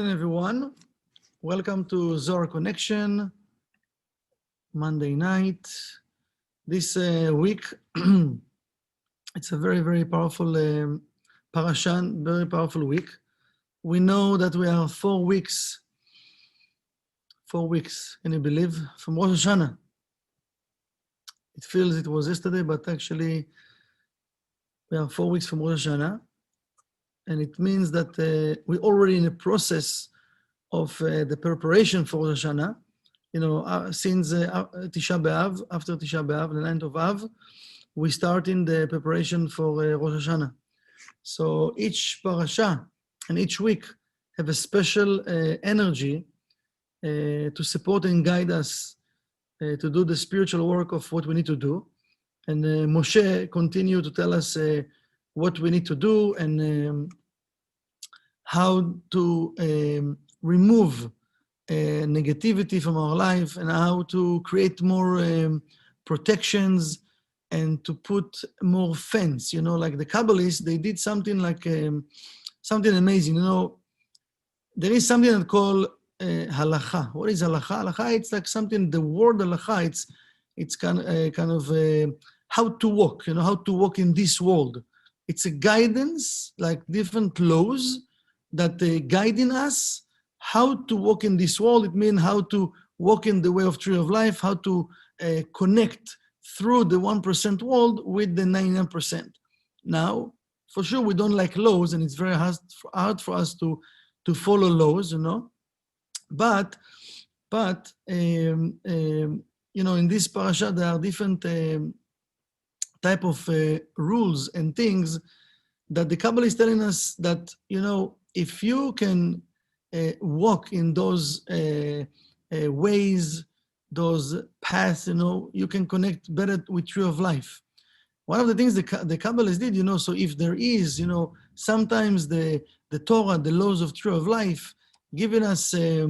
Everyone, welcome to Zohar Connection, Monday night. This week, it's a very powerful parashan, very powerful week. We know that we are 4 weeks, can you believe, from Rosh Hashanah. It feels it was yesterday, but actually we are 4 weeks from Rosh Hashanah. And it means that we're already in the process of the preparation for Rosh Hashanah. Since Tisha B'Av, after Tisha B'Av, the 9th of Av, we start in the preparation for Rosh Hashanah. So each parasha and each week have a special energy to support and guide us to do the spiritual work of what we need to do. And Moshe continued to tell us what we need to do and how to remove negativity from our life and how to create more protections and to put more fence. Like the Kabbalists, they did something like something amazing. There is something that called halacha. What is halacha? Halacha, it's like something, the word halacha, it's kind of how to walk, how to walk in this world. It's a guidance, like different laws that guiding us how to walk in this world. It means how to walk in the way of tree of life, how to connect through the 1% world with the 99%. Now, for sure, we don't like laws, and it's very hard for us to follow laws, But in this parasha, there are different type of rules and things that the Kabbalah is telling us that, if you can walk in those ways, those paths, you can connect better with tree of life. One of the things the Kabbalists did, so if there is, sometimes the Torah, the laws of tree of life, giving us a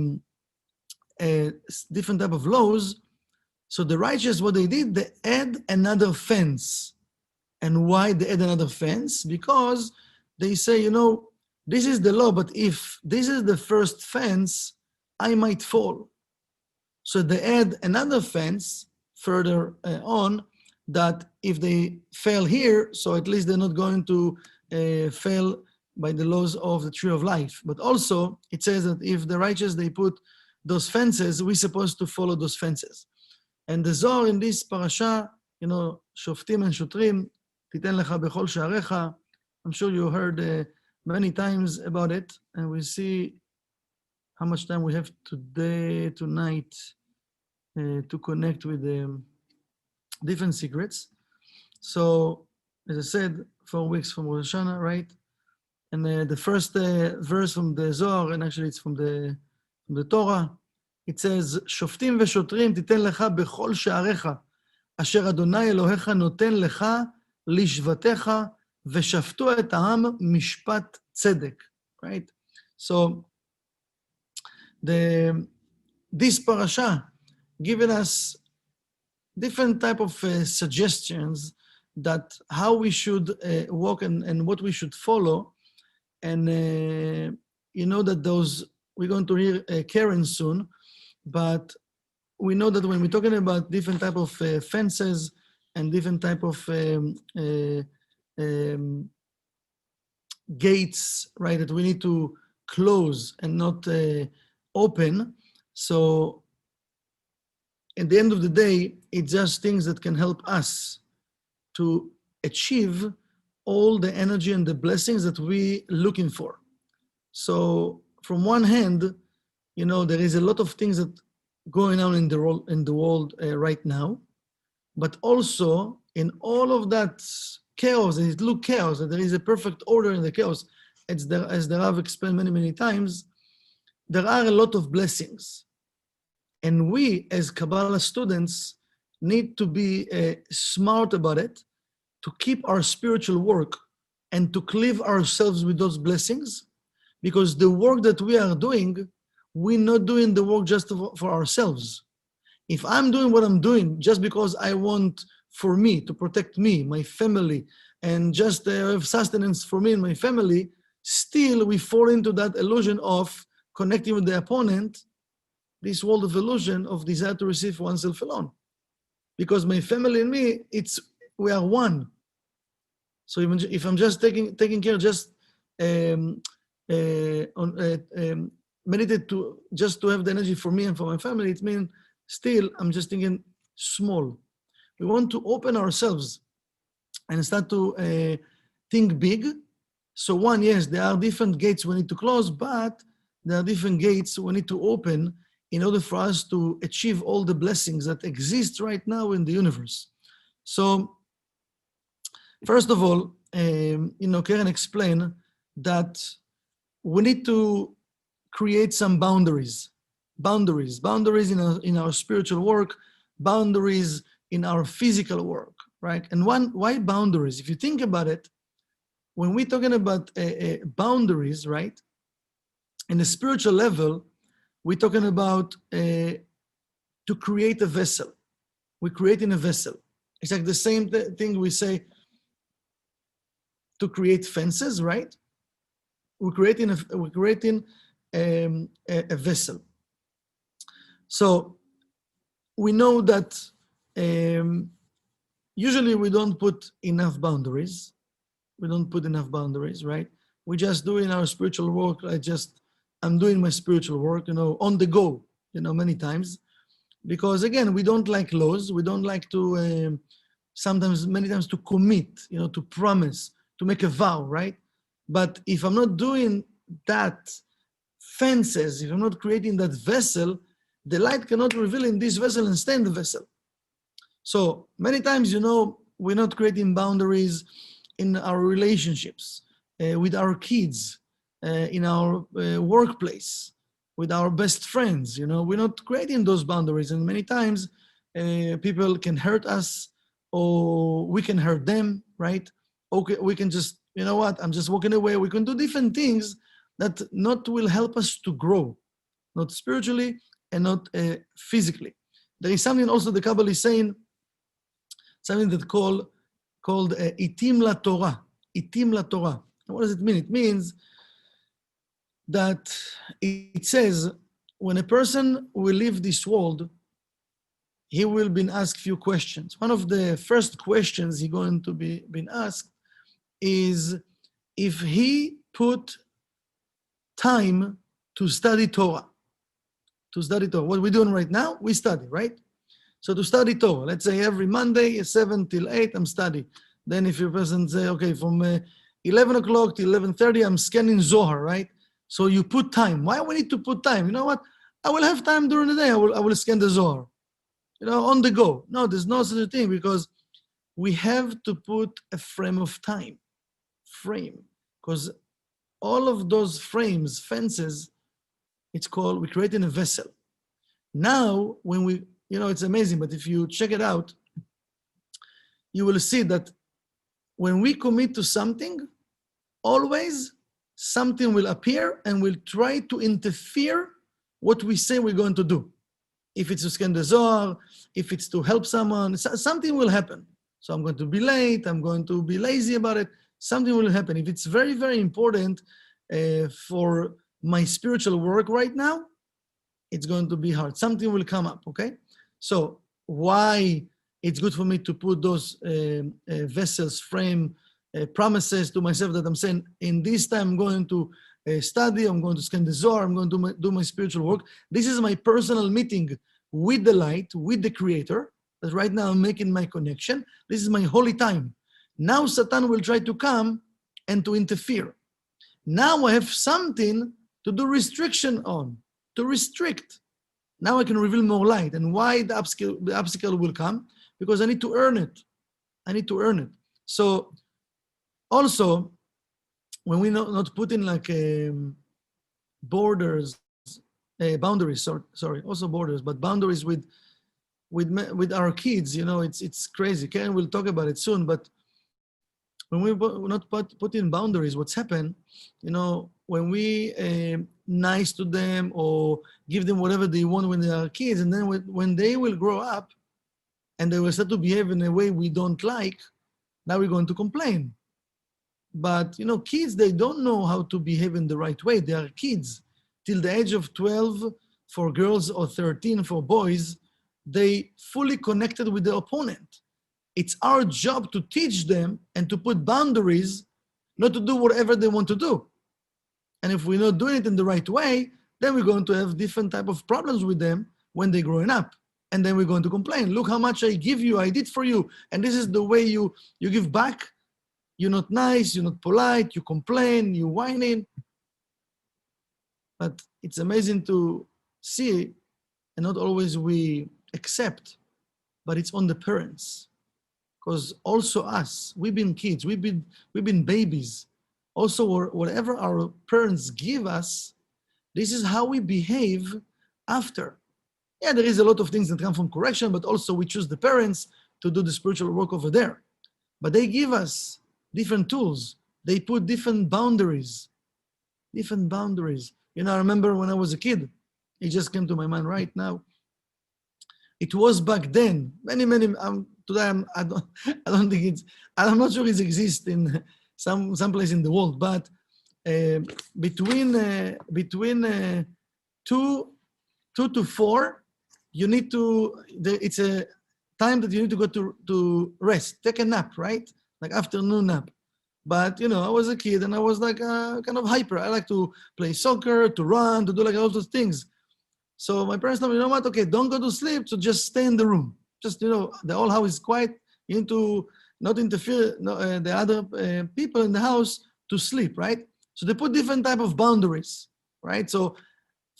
different type of laws, so the righteous, what they did, they add another fence. And why they add another fence? Because they say, this is the law, but if this is the first fence, I might fall. So they add another fence further on, that if they fail here, so at least they're not going to fail by the laws of the tree of life. But also, it says that if the righteous, they put those fences, we're supposed to follow those fences. And the Zohar in this parasha, Shoftim and Shotrim, Titen lecha bechol sha'arecha. I'm sure you heard many times about it, and we see how much time we have tonight, to connect with the different secrets. So, as I said, 4 weeks from Rosh Hashanah, right? And the first verse from the Zohar, and actually it's from the Torah, it says, Shoftim veshotrim titen lecha bechol sha'arecha, asher Adonai Elohecha noten lecha lishvatecha veshaftu et ha'am mishpat tzedek. Right? So this parasha giving us different type of suggestions that how we should walk and what we should follow. And that those, we're going to hear Karen soon, but we know that when we're talking about different type of fences and different type of gates, right, that we need to close and not open. So at the end of the day, it's just things that can help us to achieve all the energy and the blessings that we're looking for. So from one hand, there is a lot of things that going on in the world right now, but also in all of that chaos, and it looks chaos, and there is a perfect order in the chaos, as the Rav explained many times, there are a lot of blessings. And we, as Kabbalah students, need to be smart about it, to keep our spiritual work and to cleave ourselves with those blessings, because the work that we are doing, we're not doing the work just for ourselves. If I'm doing what I'm doing just because I want for me, to protect me, my family, and just have sustenance for me and my family, still we fall into that illusion of connecting with the opponent, this world of illusion of desire to receive for oneself alone. Because my family and me, we are one. So even if I'm just taking care, just meditate just to have the energy for me and for my family, it means still I'm just thinking small. We want to open ourselves and start to think big. So one, yes, there are different gates we need to close, but there are different gates we need to open in order for us to achieve all the blessings that exist right now in the universe. So first of all, Karen explained that we need to create some boundaries in our spiritual work, boundaries in our physical work, right? And why boundaries? If you think about it, when we're talking about boundaries, right? In a spiritual level, we're talking about to create a vessel. We're creating a vessel. It's like the same thing we say to create fences, right? We're creating a vessel. So we know that usually we don't put enough boundaries. We don't put enough boundaries, right? We just do in our spiritual work. I'm doing my spiritual work, on the go, many times. Because again, we don't like laws. We don't like to, many times to commit, to promise, to make a vow, right? But if I'm not doing that fences, if I'm not creating that vessel, the light cannot reveal in this vessel and stay in the vessel. So many times, we're not creating boundaries in our relationships, with our kids, in our workplace, with our best friends. We're not creating those boundaries. And many times people can hurt us or we can hurt them, right? Okay, we can just, I'm just walking away. We can do different things that not will help us to grow, not spiritually and not physically. There is something also the Kabbalah is saying, something that called itim la Torah. Itim la Torah. What does it mean? It means that it says when a person will leave this world, he will be asked few questions. One of the first questions he's going to be been asked is if he put time to study Torah. To study Torah. What we're doing right now, we study, right? So to study Torah, let's say every Monday, 7 till 8, I'm studying. Then if your person say, okay, from 11 o'clock to 11:30, I'm scanning Zohar, right? So you put time. Why we need to put time? You know what? I will have time during the day. I will scan the Zohar. On the go. No, there's no such a thing because we have to put a frame of time. Frame. Because all of those frames, fences, we're creating a vessel. Now, when we, it's amazing, but if you check it out, you will see that when we commit to something, always something will appear and will try to interfere what we say we're going to do. If it's to scan the Zohar, if it's to help someone, something will happen. So I'm going to be late, I'm going to be lazy about it, something will happen. If it's very, very important for my spiritual work right now, it's going to be hard. Something will come up, okay? So why it's good for me to put those vessels, frame, promises to myself that I'm saying, in this time I'm going to study, I'm going to scan the Zohar, I'm going to do my spiritual work. This is my personal meeting with the light, with the Creator, that right now I'm making my connection. This is my holy time. Now Satan will try to come and to interfere. Now I have something to do restriction on, to restrict. Now I can reveal more light. And why the obstacle will come? Because I need to earn it. I need to earn it. So also, when we not put in like borders, boundaries, sorry, also borders, but boundaries with our kids, it's crazy. Karen will talk about it soon, but when we not put in boundaries, what's happened, when we nice to them or give them whatever they want when they are kids, and then when they will grow up and they will start to behave in a way we don't like, now we're going to complain. But kids, they don't know how to behave in the right way. They are kids, till the age of 12 for girls or 13 for boys, they fully connected with the opponent. It's our job to teach them and to put boundaries, not to do whatever they want to do. And if we're not doing it in the right way, then we're going to have different type of problems with them when they're growing up. And then we're going to complain. Look how much I give you, I did for you. And this is the way you give back. You're not nice, you're not polite, you complain, you whining. But it's amazing to see, and not always we accept, but it's on the parents. Because also us, we've been kids, we've been babies. Also, whatever our parents give us, this is how we behave after. Yeah, there is a lot of things that come from correction, but also we choose the parents to do the spiritual work over there. But they give us different tools. They put different boundaries. Different boundaries. You know, I remember when I was a kid, it just came to my mind right now. It was back then, many, today I don't think I'm not sure it exists in some place in the world, but between 2 to 4, you need to, it's a time that you need to go to rest, take a nap, right? Like afternoon nap. But, you know, I was a kid and I was like kind of hyper. I like to play soccer, to run, to do like all those things. So my parents told me, you know what? Okay, don't go to sleep, so just stay in the room. Just, you know, the whole house is quiet. You need to not interfere the other people in the house to sleep, right? So they put different type of boundaries, right? So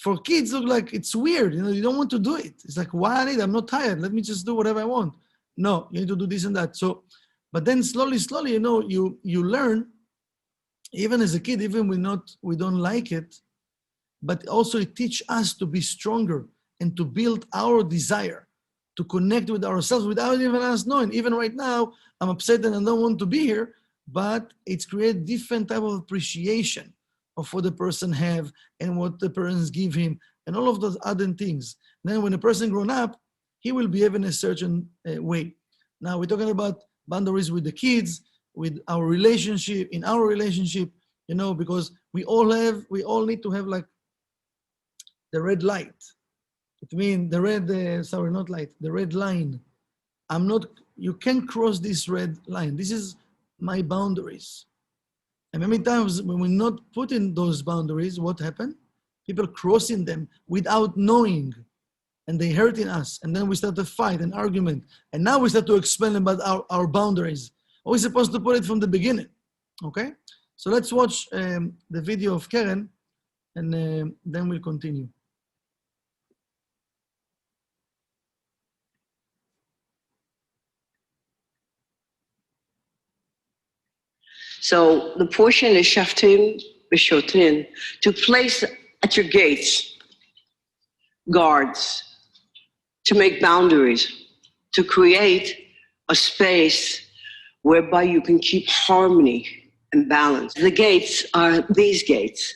for kids, look like it's weird. You know, you don't want to do it. It's like, why I need? I'm not tired. Let me just do whatever I want. No, you need to do this and that. So, but then slowly, you know, you learn, even as a kid, even we don't like it, but also it teaches us to be stronger and to build our desire, to connect with ourselves without even us knowing. Even right now, I'm upset and I don't want to be here, but it's create different type of appreciation of what the person have and what the parents give him and all of those other things. Then when a person grown up, he will behave in a certain way. Now we're talking about boundaries with the kids, with our relationship, in our relationship, you know, because we all need to have like the red light. It means the red, the red line. You can't cross this red line. This is my boundaries. And many times when we're not putting those boundaries, what happened? People crossing them without knowing, and they hurting us. And then we start to fight and argument. And now we start to explain about our boundaries. Are we supposed to put it from the beginning? Okay? So let's watch the video of Karen, and then we'll continue. So the portion is Shoftim, to place at your gates guards, to make boundaries, to create a space whereby you can keep harmony and balance. The gates are these gates: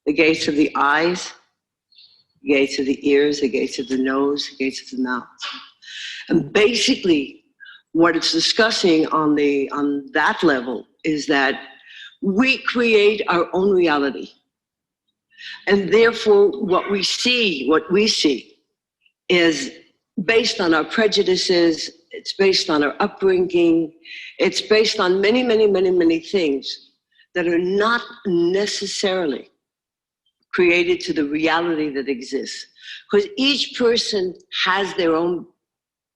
the gates of the eyes, the gates of the ears, the gates of the nose, the gates of the mouth. And basically, what it's discussing on that level is that we create our own reality. And therefore, what we see is based on our prejudices, it's based on our upbringing, it's based on many things that are not necessarily created to the reality that exists. Because each person has their own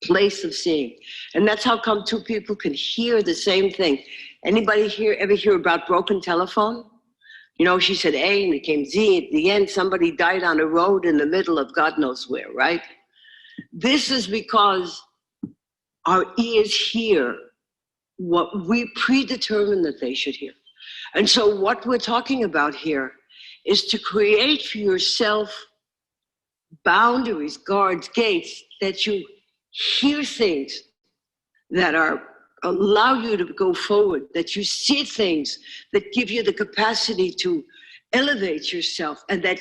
place of seeing. And that's how come two people can hear the same thing. Anybody here ever hear about broken telephone? You know, she said A and it came Z. At the end, somebody died on a road in the middle of God knows where, right? This is because our ears hear what we predetermine that they should hear. And so what we're talking about here is to create for yourself boundaries, guards, gates, that you hear things that allow you to go forward, that you see things that give you the capacity to elevate yourself, and that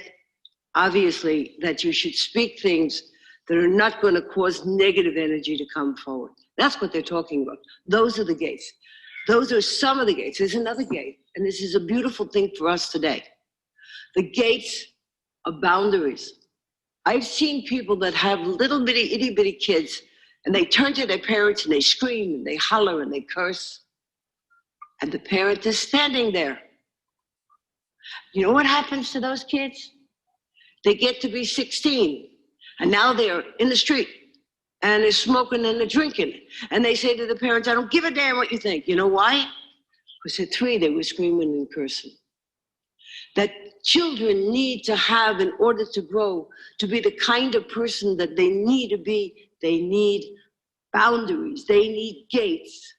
obviously that you should speak things that are not going to cause negative energy to come forward. That's what they're talking about. Those are the gates. Those are some of the gates. There's another gate, and this is a beautiful thing for us today. The gates of boundaries. I've seen people that have little bitty, itty bitty kids, and they turn to their parents and they scream and they holler and they curse. And the parent is standing there. You know what happens to those kids? They get to be 16, and now they're in the street, and they're smoking and they're drinking. And they say to the parents, I don't give a damn what you think. You know why? Because at 3, they were screaming and cursing. That children need to have, in order to grow, to be the kind of person that they need to be. They need boundaries. They need gates.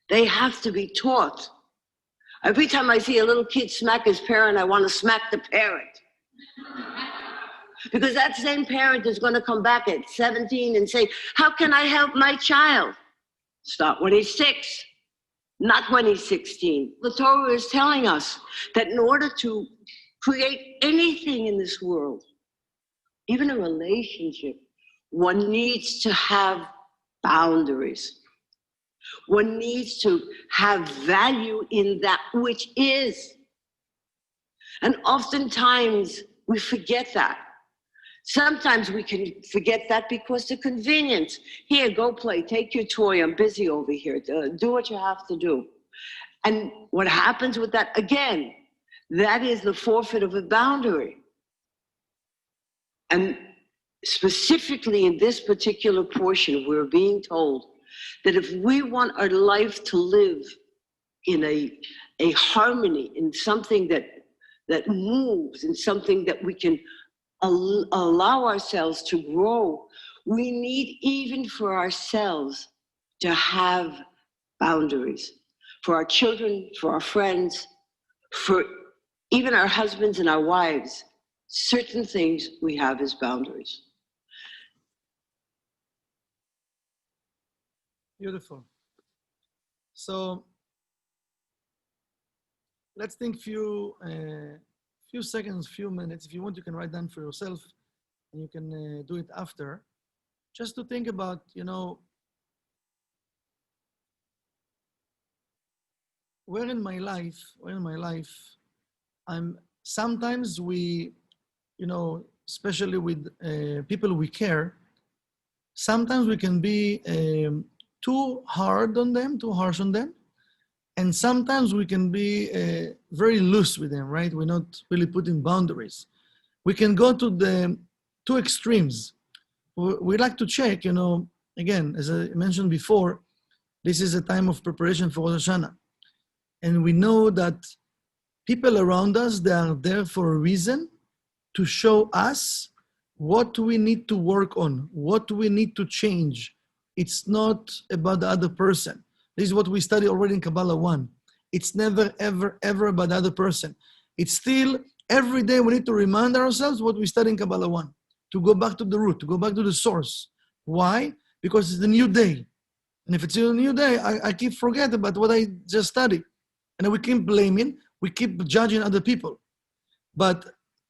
They have to be taught. Every time I see a little kid smack his parent, I want to smack the parent. Because that same parent is going to come back at 17 and say, how can I help my child? Start when he's 6, not when he's 16. The Torah is telling us that in order to create anything in this world, even a relationship, one needs to have boundaries. One needs to have value in that which is. And oftentimes we forget that. Sometimes we can forget that because the convenience. Here, go play, take your toy, I'm busy over here. Do what you have to do. And what happens with that, again, that is the forfeit of a boundary. And specifically in this particular portion, we're being told that if we want our life to live in a harmony, in something that moves, in something that we can allow ourselves to grow, we need, even for ourselves, to have boundaries. For our children, for our friends, for even our husbands and our wives, certain things we have as boundaries. Beautiful. So let's think few seconds, few minutes. If you want, you can write down for yourself, and you can do it after. Just to think about, where in my life, sometimes we, especially with people we care, sometimes we can be too harsh on them. And sometimes we can be very loose with them, right? We're not really putting boundaries. We can go to the two extremes. We like to check, again, as I mentioned before, this is a time of preparation for Rosh Hashanah. And we know that people around us, they are there for a reason, to show us what we need to work on, what we need to change. It's not about the other person. This is what we study already in Kabbalah 1. It's never, ever, ever about the other person. It's still, every day we need to remind ourselves what we study in Kabbalah 1, to go back to the root, to go back to the source. Why? Because it's a new day. And if it's a new day, I keep forgetting about what I just studied. And then we keep blaming, we keep judging other people. But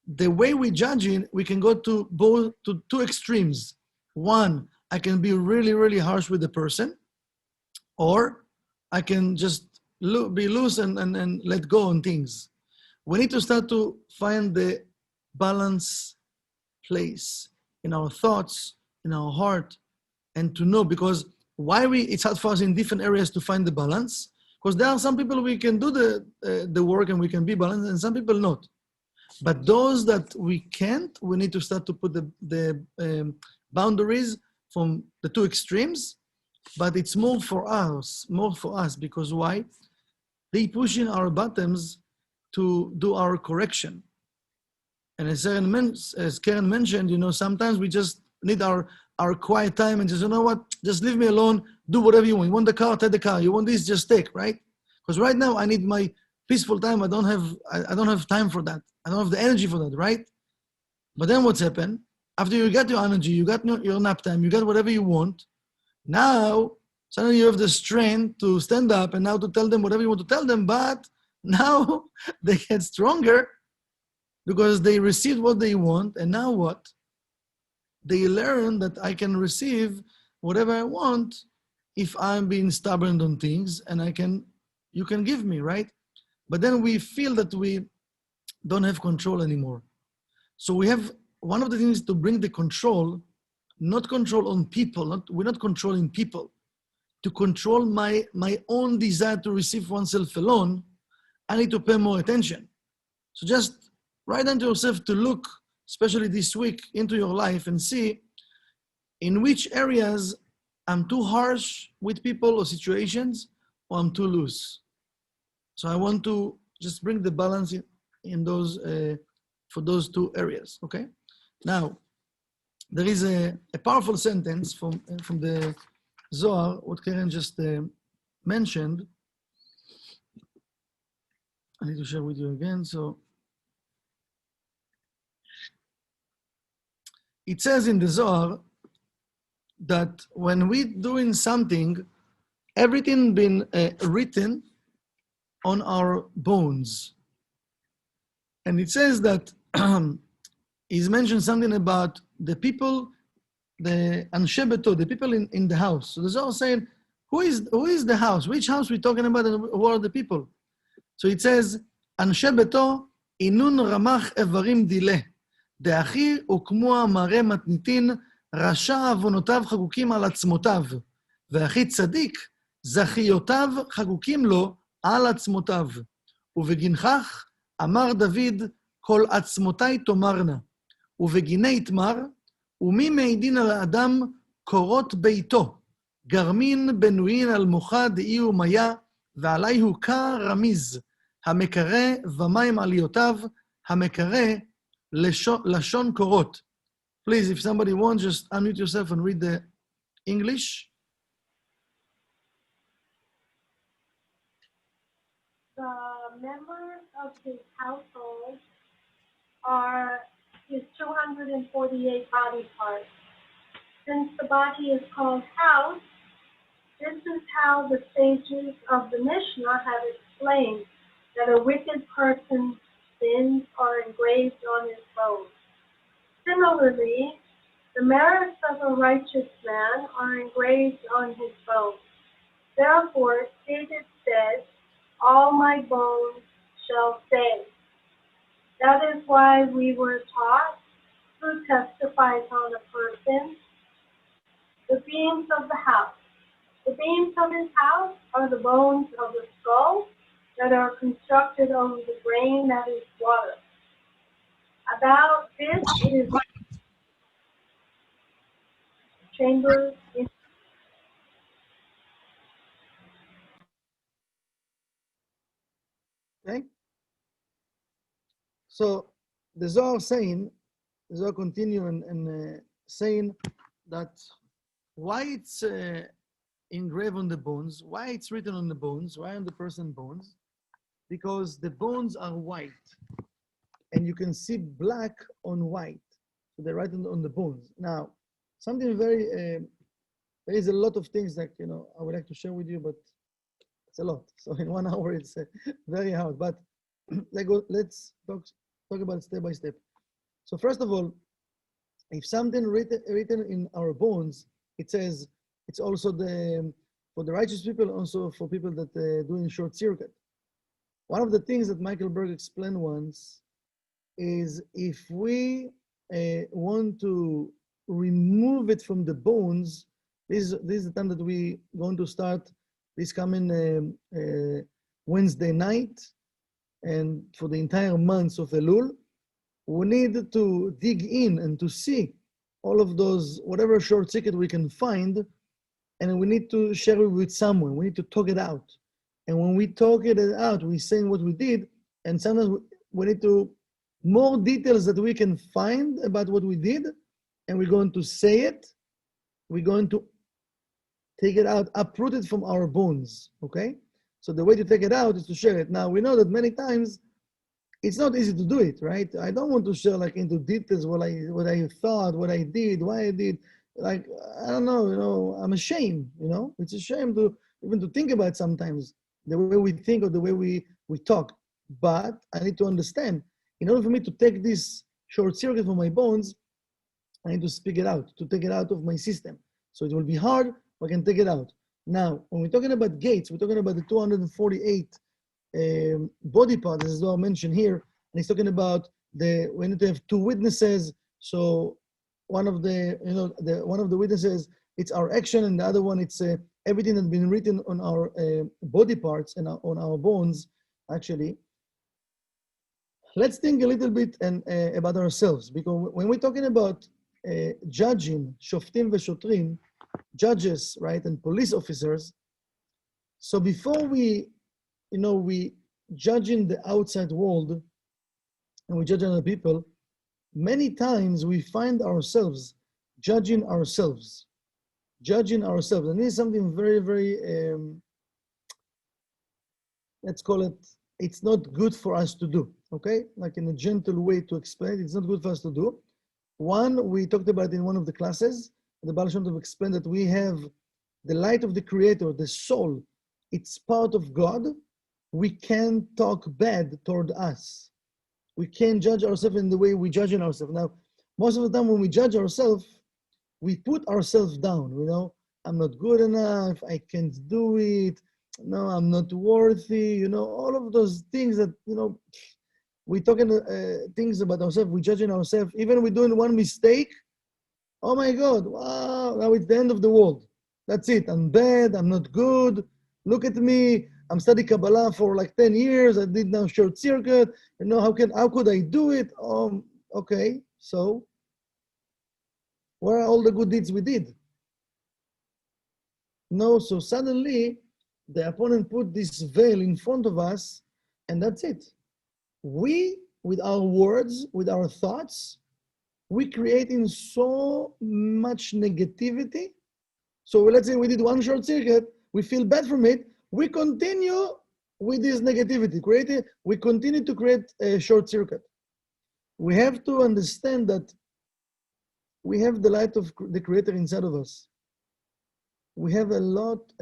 the way we judging, we can go to both, to two extremes. One, I can be really, really harsh with the person, or I can just be loose and let go on things. We need to start to find the balance place in our thoughts, in our heart, and to know, because it's hard for us in different areas to find the balance, because there are some people we can do the work and we can be balanced, and some people not. But those that we can't, we need to start to put the boundaries from the two extremes. But it's more for us, because why? They pushing our buttons to do our correction. And as Karen mentioned, sometimes we just need our quiet time and just, you know what, just leave me alone, do whatever you want. You want the car, take the car. You want this, just take, right? Because right now I need my peaceful time. I don't have time for that. I don't have the energy for that, right? But then what's happened? After you got your energy, you got your nap time, you got whatever you want, now suddenly you have the strength to stand up and now to tell them whatever you want to tell them, but now they get stronger because they received what they want, and now what? They learn that I can receive whatever I want if I'm being stubborn on things, and you can give me, right? But then we feel that we don't have control anymore. So we have, one of the things to bring the control, not control on people, we're not controlling people. To control my own desire to receive oneself alone, I need to pay more attention. So just write down to yourself to look, especially this week, into your life and see in which areas I'm too harsh with people or situations, or I'm too loose. So I want to just bring the balance in those, for those two areas, okay? Now, there is a powerful sentence from the Zohar, what Karen just mentioned. I need to share with you again. So it says in the Zohar that when we're doing something, everything been written on our bones. And it says that he's mentioned something about the people, the Anshe Beto, the people in the house. So the Zohar saying, who is the house? Which house we talking about and who are the people? So it says, Anshe Beto, inun ramach evarim dile, דאחי וכמו המראה מתניתין, רשע עוונותיו חקוקים על עצמותיו, והכי צדיק, זכיותיו חקוקים לו על עצמותיו. ובגינכך אמר דוד, כל עצמותיי תאמרנה, ובגיני יתמר, ומי מעידין על האדם קורות ביתו, גרמין בנוין על מוחה דאי ומיה, ועלי הוא כרמיז, המקרא ומים עליותיו, המקרא לשון קורות. Please, if somebody wants, just unmute yourself and read the English. The members of his household are his 248 body parts. Since the body is called house, this is how the sages of the Mishnah have explained that a wicked person's sins are engraved on his bones. Similarly, the merits of a righteous man are engraved on his bones. Therefore, David said, all my bones shall say. That is why we were taught, who testifies on a person, the beams of the house. The beams of his house are the bones of the skull that are constructed over the brain that is water. About this, it is chambers in. Okay? So the Zohar saying, the Zohar continue and saying that why it's engraved on the bones, why it's written on the bones, why on the person bones? Because the bones are white and you can see black on white. So they write on the bones. Now, something very, there is a lot of things that, I would like to share with you, but it's a lot. So in 1 hour, it's very hard, but let's talk about it step by step. So first of all, if something written in our bones, it says it's also for the righteous people, also for people that doing short circuit. One of the things that Michael Berg explained once is if we want to remove it from the bones, this is the time that we going to start this coming Wednesday night, and for the entire month of Elul, we need to dig in and to see all of those, whatever short circuit we can find, and we need to share it with someone. We need to talk it out. And when we talk it out, we say what we did, and sometimes we need to, more details that we can find about what we did, and we're going to say it, we're going to take it out, uproot it from our bones, okay? So the way to take it out is to share it. Now, we know that many times it's not easy to do it, right? I don't want to share like into details what I thought, what I did, why I did. Like, I don't know, I'm ashamed, It's a shame to even to think about sometimes the way we think or the way we talk. But I need to understand, in order for me to take this short circuit from my bones, I need to speak it out, to take it out of my system. So it will be hard, but I can take it out. Now, when we're talking about gates, we're talking about the 248 body parts, as Zohar mentioned here, and he's talking about we need to have two witnesses. So one of the, one of the witnesses, it's our action, and the other one, it's everything that's been written on our body parts and on our bones, actually. Let's think a little bit about ourselves, because when we're talking about judging, Shoftim v'Shotrim, judges, right, and police officers, so before we judging the outside world and we judge other people, many times we find ourselves judging ourselves. And this is something very, very, let's call it, it's not good for us to do, okay? Like in a gentle way to explain it, it's not good for us to do. One, we talked about in one of the classes, the Baal Shem Tov explained that we have the light of the Creator, the soul, it's part of God. We can't talk bad toward us. We can't judge ourselves in the way we judge ourselves. Now, most of the time when we judge ourselves, we put ourselves down, I'm not good enough, I can't do it, no, I'm not worthy, all of those things that, we're talking things about ourselves, we're judging ourselves, even we're doing one mistake, oh my God, wow, now it's the end of the world. That's it, I'm bad, I'm not good, look at me, I'm studying Kabbalah for like 10 years, I did now short circuit, how could I do it? Okay, so where are all the good deeds we did? No, so suddenly the opponent put this veil in front of us, and that's it. We, with our words, with our thoughts, we creating so much negativity. So let's say we did one short circuit, we feel bad from it, we continue with this negativity, we continue to create a short circuit. We have to understand that we have the light of the Creator inside of us. We have a lot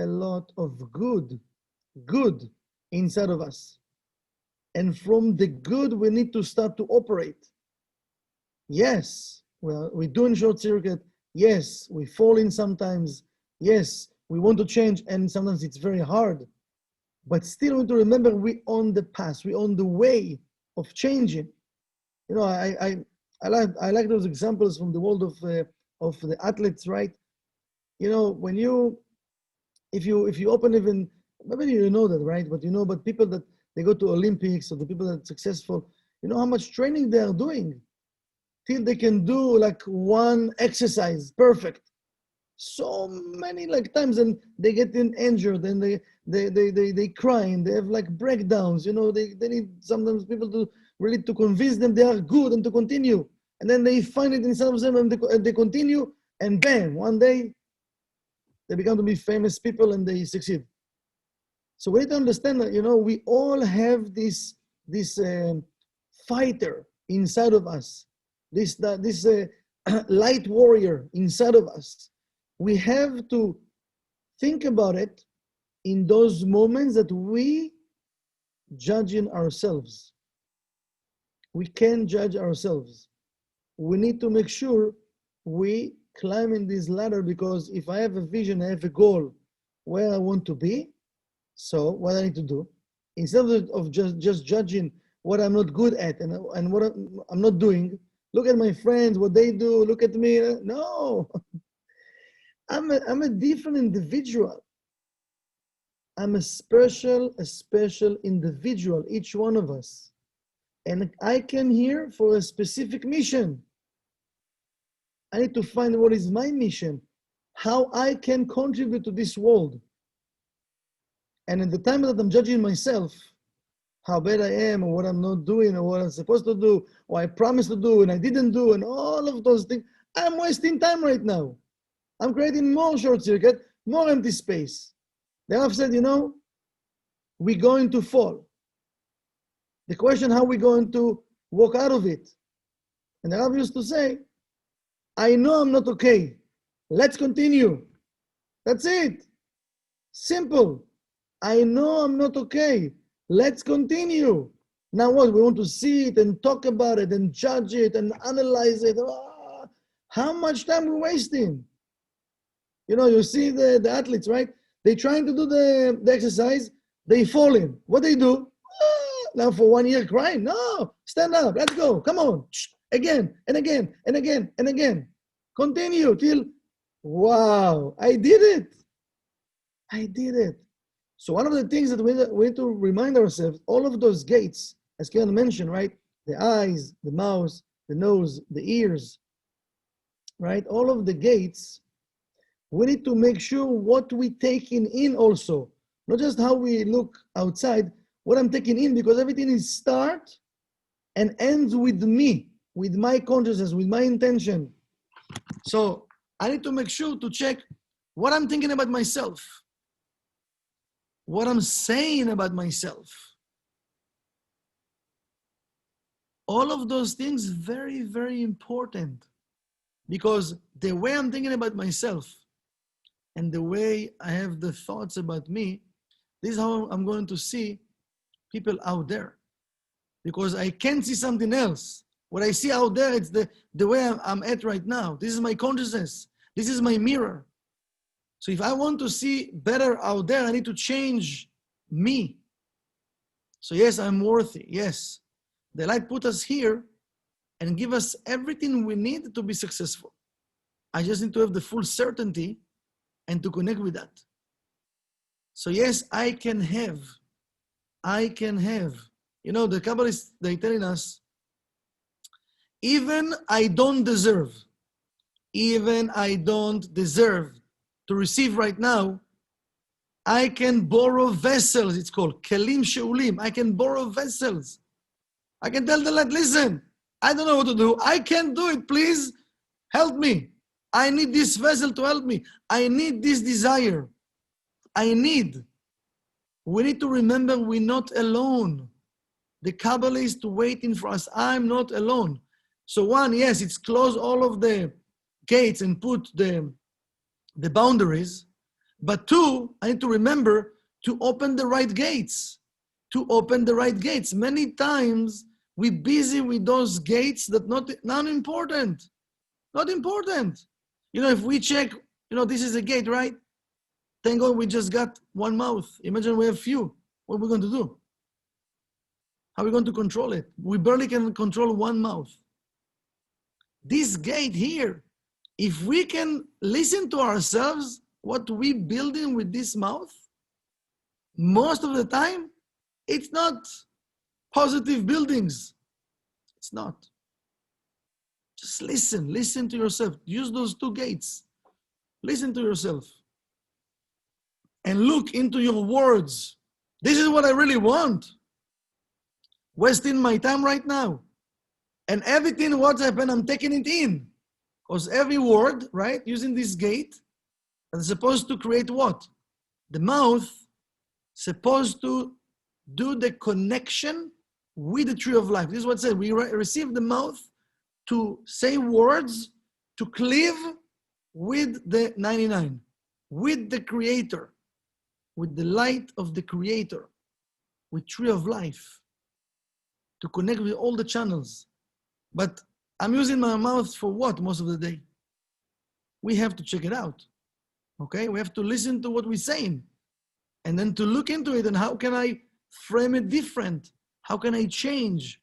of good inside of us. And from the good, we need to start to operate. Yes, we're doing short circuit. Yes, we fall in sometimes. Yes, we want to change, and sometimes it's very hard. But still, we need to remember we on the path, we on the way of changing. I like those examples from the world of the athletes, right? When if you open even, maybe you know that, right? But people that they go to Olympics, or the people that are successful, how much training they are doing till they can do like one exercise perfect. So many times, and they get injured, and they cry, and they have like breakdowns. They need sometimes people to really to convince them they are good and to continue. And then they find it inside of them, and they continue, and bam, one day they become to be famous people and they succeed. So we need to understand that, we all have this fighter inside of us, this light warrior inside of us. We have to think about it in those moments that we judging ourselves. We can't judge ourselves. We need to make sure we climb in this ladder, because if I have a vision, I have a goal where I want to be, so what I need to do, instead of just judging what I'm not good at and what I'm not doing, look at my friends, what they do, look at me. No, I'm a different individual. I'm a special individual, each one of us. And I came here for a specific mission. I need to find what is my mission, how I can contribute to this world. And at the time that I'm judging myself, how bad I am, or what I'm not doing, or what I'm supposed to do, or I promised to do and I didn't do, and all of those things, I'm wasting time right now. I'm creating more short circuit, more empty space. The Rav said, we're going to fall. The question, how we're going to walk out of it. And the Rav used to say, I know I'm not okay. Let's continue. That's it. Simple. I know I'm not okay. Let's continue. Now what? We want to see it and talk about it and judge it and analyze it. How much time we're wasting? You see the athletes, right? They're trying to do the exercise. They fall in. What they do? now for 1 year crying. No, stand up, let's go, come on. Again, and again, and again, and again. Continue till, wow, I did it. I did it. So one of the things that we need to remind ourselves, all of those gates, as Karen mentioned, right? The eyes, the mouth, the nose, the ears, right? All of the gates, we need to make sure what we taking in also, not just how we look outside, what I'm taking in, because everything is start and ends with me, with my consciousness, with my intention. So I need to make sure to check what I'm thinking about myself, what I'm saying about myself. All of those things very, very important, because the way I'm thinking about myself and the way I have the thoughts about me, this is how I'm going to see people out there, because I can't see something else. What I see out there, it's the way I'm at right now. This is my consciousness. This is my mirror. So if I want to see better out there, I need to change me. So yes, I'm worthy. Yes, the light put us here and give us everything we need to be successful. I just need to have the full certainty and to connect with that. So yes, I can have. You know, the Kabbalists, they're telling us, even I don't deserve to receive right now, I can borrow vessels. It's called kelim sheulim. I can borrow vessels. I can tell the light, listen, I don't know what to do. I can't do it. Please help me. I need this vessel to help me. I need this desire. We need to remember we're not alone. The Kabbalist waiting for us. I'm not alone. So one, yes, it's close all of the gates and put the boundaries. But two, I need to remember to open the right gates. Many times we're busy with those gates that not important. Not important. You know, if we check, you know, this is a gate, right? Thank God we just got one mouth. Imagine we have few. What are we going to do? How are we going to control it? We barely can control one mouth. This gate here, if we can listen to ourselves, what we building with this mouth, most of the time, it's not positive buildings. It's not. Just listen to yourself. Use those two gates. Listen to yourself. And look into your words. This is what I really want. Wasting my time right now. And everything what's happened, I'm taking it in. Because every word, right, using this gate, is supposed to create what? The mouth supposed to do the connection with the tree of life. This is what it says. We receive the mouth to say words, to cleave with the 99, with the Creator, with the light of the Creator, with tree of life, to connect with all the channels. But I'm using my mouth for what most of the day? We have to check it out. Okay, we have to listen to what we're saying and then to look into it and how can I frame it different? How can I change?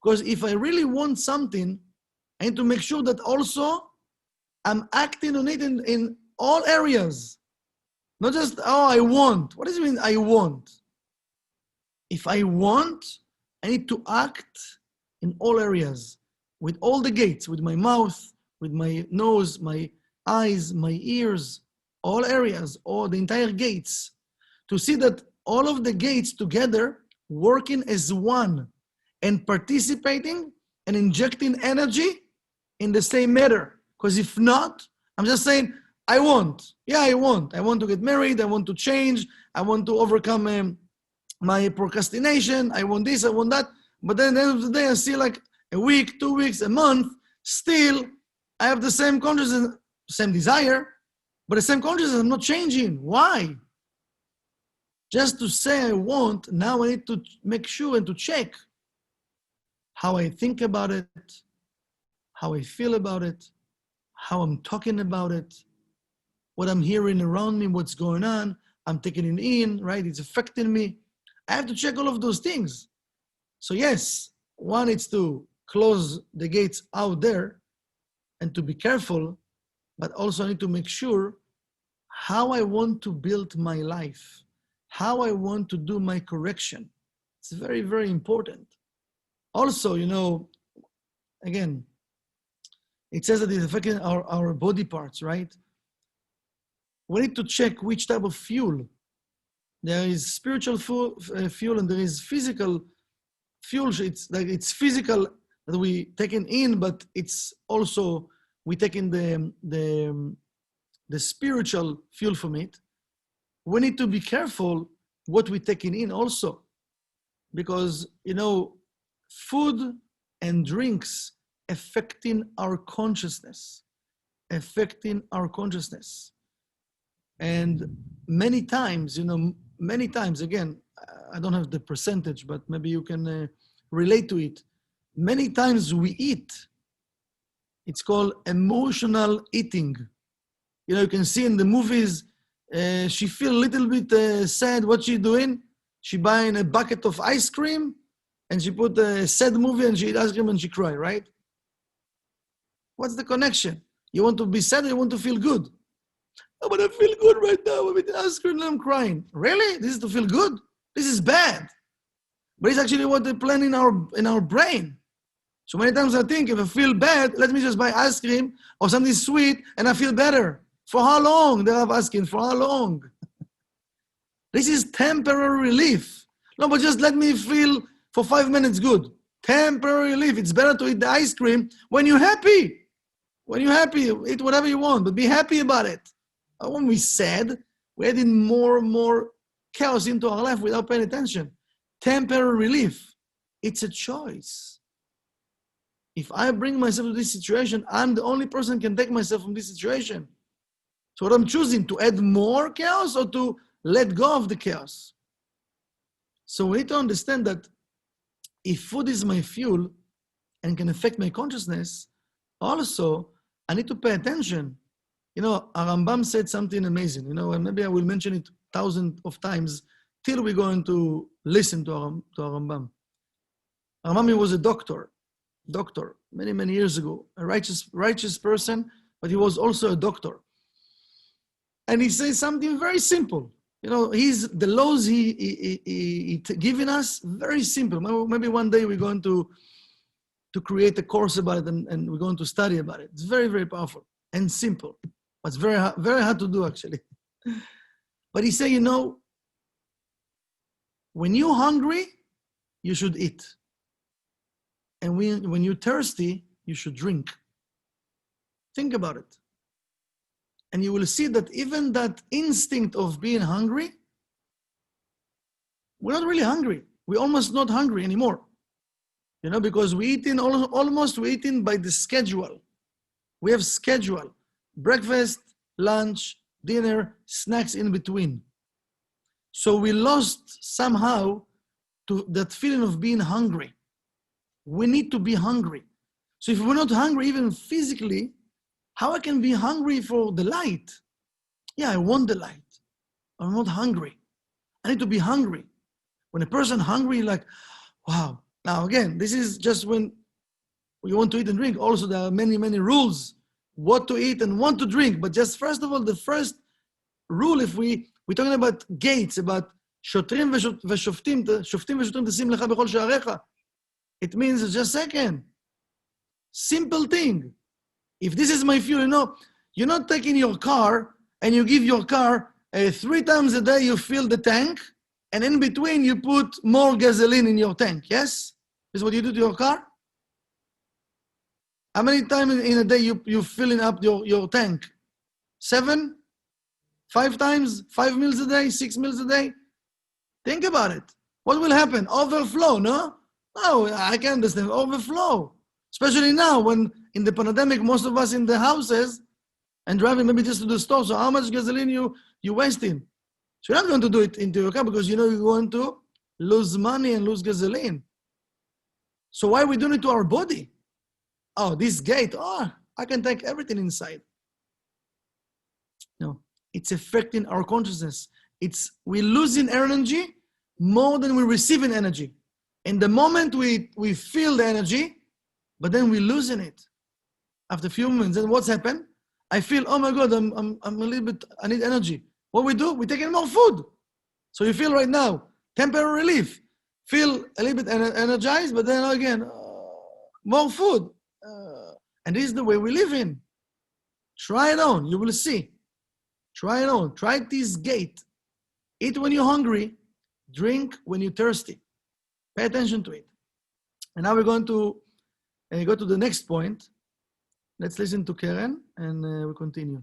Because if I really want something, I need to make sure that also I'm acting on it in all areas. Not just, oh, I want. What does it mean, I want? If I want, I need to act in all areas, with all the gates, with my mouth, with my nose, my eyes, my ears, all areas, all the entire gates, to see that all of the gates together working as one and participating and injecting energy in the same matter. Because if not, I'm just saying, I want. Yeah, I want. I want to get married. I want to change. I want to overcome my procrastination. I want this, I want that. But then at the end of the day, I see like a week, 2 weeks, a month, still I have the same consciousness, same desire, but the same consciousness, I'm not changing. Why? Just to say I want, now I need to make sure and to check how I think about it, how I feel about it, how I'm talking about it, what I'm hearing around me, what's going on. I'm taking it in, right? It's affecting me. I have to check all of those things. So yes, one is to close the gates out there and to be careful, but also I need to make sure how I want to build my life, how I want to do my correction. It's very, very important. Also, again, it says that it's affecting our body parts, right? We need to check which type of fuel. There is spiritual fuel and there is physical fuel. It's physical that we taken in, but it's also we taking the spiritual fuel from it. We need to be careful what we're taking in also, because food and drinks affecting our consciousness, and many times, again, I don't have the percentage, but maybe you can relate to it. Many times we eat, it's called emotional eating. You can see in the movies, she feel a little bit sad. What she doing? She buying a bucket of ice cream and she put a sad movie and she eat ice cream and she cry, right? What's the connection? You want to be sad or you want to feel good? Oh, but I feel good right now. I'm eating ice cream and I'm crying. Really? This is to feel good? This is bad. But it's actually what they plan in our brain. So many times I think if I feel bad, let me just buy ice cream or something sweet and I feel better. For how long? They have asking, for how long? This is temporary relief. No, but just let me feel for 5 minutes good. Temporary relief. It's better to eat the ice cream when you're happy. When you're happy, eat whatever you want, but be happy about it. When we sad, we're adding more and more chaos into our life without paying attention. Temporary relief. It's a choice. If I bring myself to this situation, I'm the only person who can take myself from this situation. So what I'm choosing, to add more chaos or to let go of the chaos? So we need to understand that if food is my fuel and can affect my consciousness, also I need to pay attention. Rambam said something amazing, and maybe I will mention it thousands of times till we're going to listen to our Rambam. Rambam was a doctor, many, many years ago, a righteous person, but he was also a doctor. And he says something very simple. The laws he given us, very simple. Maybe one day we're going to create a course about it and we're going to study about it. It's very, very powerful and simple. But it's very, very hard to do, actually. But he said, when you're hungry, you should eat. And when you're thirsty, you should drink. Think about it. And you will see that even that instinct of being hungry, we're not really hungry. We're almost not hungry anymore. Because we're eating by the schedule. We have schedule. Breakfast, lunch, dinner, snacks in between. So we lost somehow to that feeling of being hungry. We need to be hungry. So if we're not hungry, even physically, how I can be hungry for the light? Yeah, I want the light. I'm not hungry. I need to be hungry. When a person hungry, like, wow. Now again, this is just when you want to eat and drink. Also, there are many, many rules, what to eat and what to drink. But just first of all, the first rule, if we're talking about gates, about Shotrim v'Shoftim, Shoftim v'Shotrim tשים lecha b'chol she'arecha. It means just a second. Simple thing. If this is my fuel, you're not taking your car and you give your car 3 times a day you fill the tank, and in between you put more gasoline in your tank, yes? This is what you do to your car? How many times in a day you filling up your tank? 7? 5 times? 5 meals a day? 6 meals a day? Think about it. What will happen? Overflow, no? No, I can understand. Overflow. Especially now when in the pandemic, most of us in the houses and driving maybe just to the store. So how much gasoline you wasting? So you're not going to do it into your car because you're going to lose money and lose gasoline. So why are we doing it to our body? Oh, this gate, I can take everything inside. No, it's affecting our consciousness. We're losing energy more than we're receiving energy. In the moment we feel the energy, but then we loosen it. After a few moments, then what's happened? I feel, oh my God, I'm a little bit, I need energy. What we do? We take in more food. So you feel right now, temporary relief. Feel a little bit energized, but then again, more food. And this is the way we live in. Try it on, you will see. Try it on, try this gate. Eat when you're hungry, drink when you're thirsty. Pay attention to it. And now we're going to go to the next point. Let's listen to Karen and we'll continue.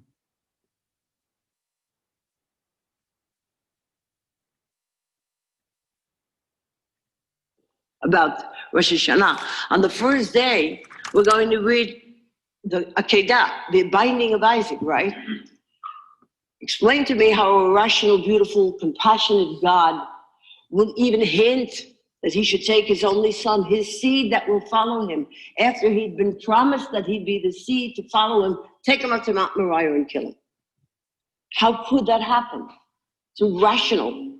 About Rosh Hashanah. On the first day, we're going to read the Akedah, the binding of Isaac, right? Explain to me how a rational, beautiful, compassionate God would even hint that he should take his only son, his seed that will follow him, after he'd been promised that he'd be the seed to follow him, take him up to Mount Moriah and kill him. How could that happen? It's irrational.